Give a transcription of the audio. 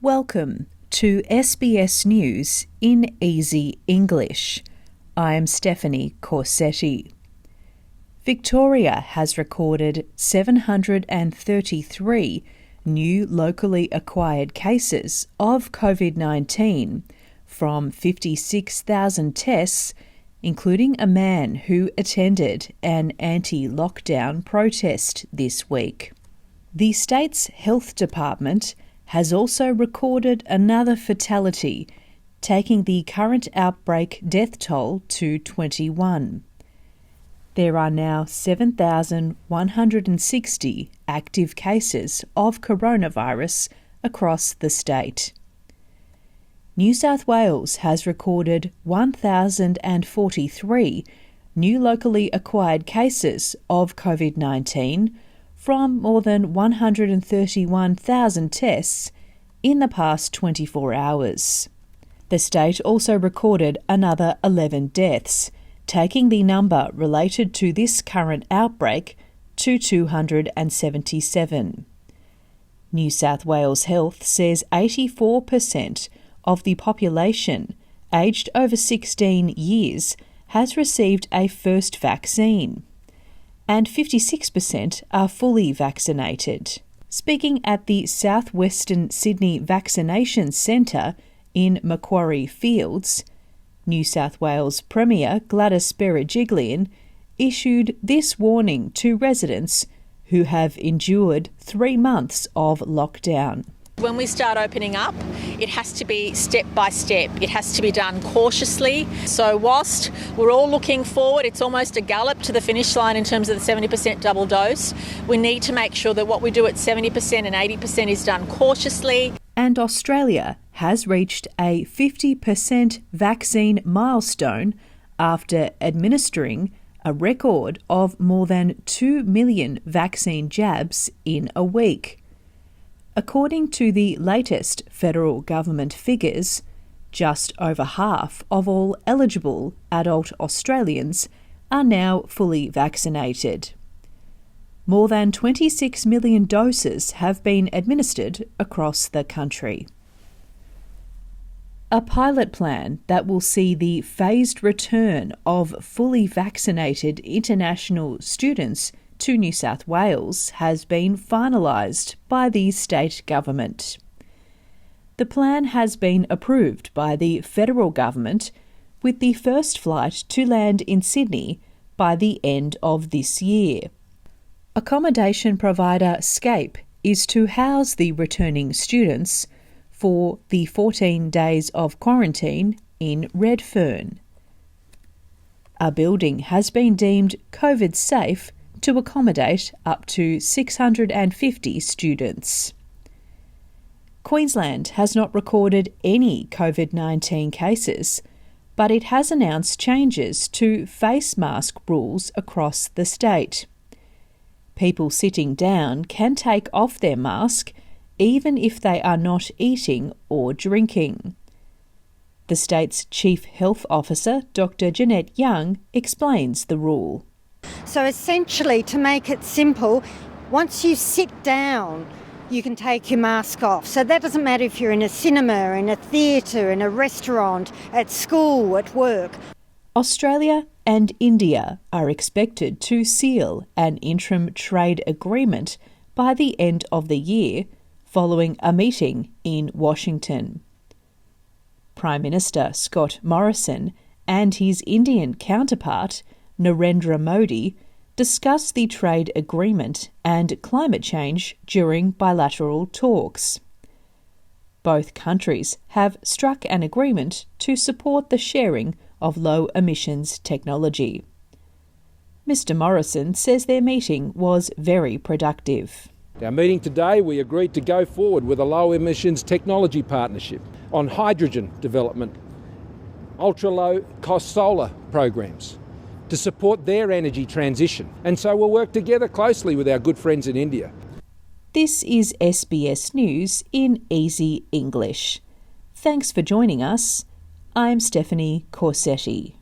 Welcome to SBS News in Easy English. I'm Stephanie Corsetti. Victoria has recorded 733 new locally acquired cases of COVID-19 from 56,000 tests, including a man who attended an anti-lockdown protest this week. The state's health department has also recorded another fatality, taking the current outbreak death toll to 21. There are now 7,160 active cases of coronavirus across the state. New South Wales has recorded 1,043 new locally acquired cases of COVID-19 from more than 131,000 tests in the past 24 hours. The state also recorded another 11 deaths, taking the number related to this current outbreak to 277. New South Wales Health says 84% of the population aged over 16 years has received a first vaccine, and 56% are fully vaccinated. Speaking at the Southwestern Sydney Vaccination Centre in Macquarie Fields, New South Wales Premier Gladys Berejiklian issued this warning to residents who have endured 3 months of lockdown. When we start opening up, it has to be step by step. It has to be done cautiously. So whilst we're all looking forward, it's almost a gallop to the finish line in terms of the 70% double dose, we need to make sure that what we do at 70% and 80% is done cautiously. And Australia has reached a 50% vaccine milestone after administering a record of more than 2 million vaccine jabs in a week. According to the latest federal government figures, just over half of all eligible adult Australians are now fully vaccinated. More than 26 million doses have been administered across the country. A pilot plan that will see the phased return of fully vaccinated international students to New South Wales has been finalised by the state government. The plan has been approved by the federal government, with the first flight to land in Sydney by the end of this year. Accommodation provider Scape is to house the returning students for the 14 days of quarantine in Redfern. A building has been deemed COVID safe to accommodate up to 650 students. Queensland has not recorded any COVID-19 cases, but it has announced changes to face mask rules across the state. People sitting down can take off their mask even if they are not eating or drinking. The state's Chief Health Officer, Dr. Jeanette Young, explains the rule. So essentially, to make it simple, once you sit down, you can take your mask off. So that doesn't matter if you're in a cinema, in a theatre, in a restaurant, at school, at work. Australia and India are expected to seal an interim trade agreement by the end of the year, following a meeting in Washington. Prime Minister Scott Morrison and his Indian counterpart, Narendra Modi, discussed the trade agreement and climate change during bilateral talks. Both countries have struck an agreement to support the sharing of low-emissions technology. Mr. Morrison says their meeting was very productive. Our meeting today, we agreed to go forward with a low-emissions technology partnership on hydrogen development, ultra-low-cost solar programs, to support their energy transition. And so we'll work together closely with our good friends in India. This is SBS News in Easy English. Thanks for joining us. I'm Stephanie Corsetti.